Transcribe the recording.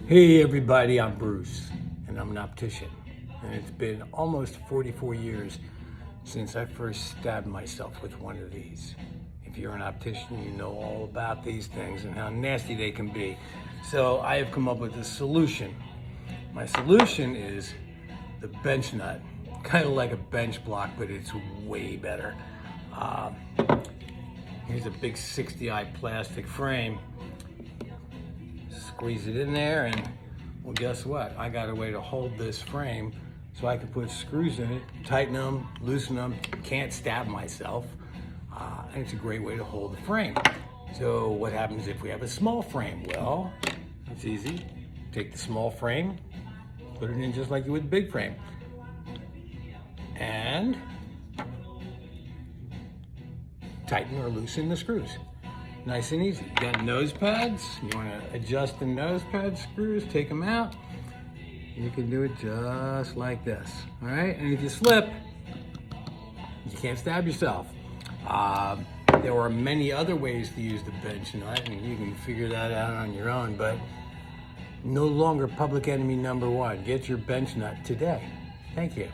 Hey everybody, I'm Bruce, and I'm an optician. And it's been almost 44 years since I first stabbed myself with one of these. If you're an optician, you know all about these things and how nasty they can be. So I have come up with a solution. My solution is the bench nut. Kind of like a bench block, but it's way better. Here's a big 60-eye plastic frame. Squeeze it in there, and well, guess what? I got a way to hold this frame so I can put screws in it, tighten them, loosen them, can't stab myself. And it's a great way to hold the frame. So what happens if we have a small frame? Well, it's easy. Take the small frame, put it in just like you would the big frame. And tighten or loosen the screws. Nice and easy. You got nose pads. You want to adjust the nose pad screws, take them out. You can do it just like this. All right, and if you slip, you can't stab yourself. There are many other ways to use the bench nut, and you can figure that out on your own, but no longer public enemy number one. Get your bench nut today. Thank you.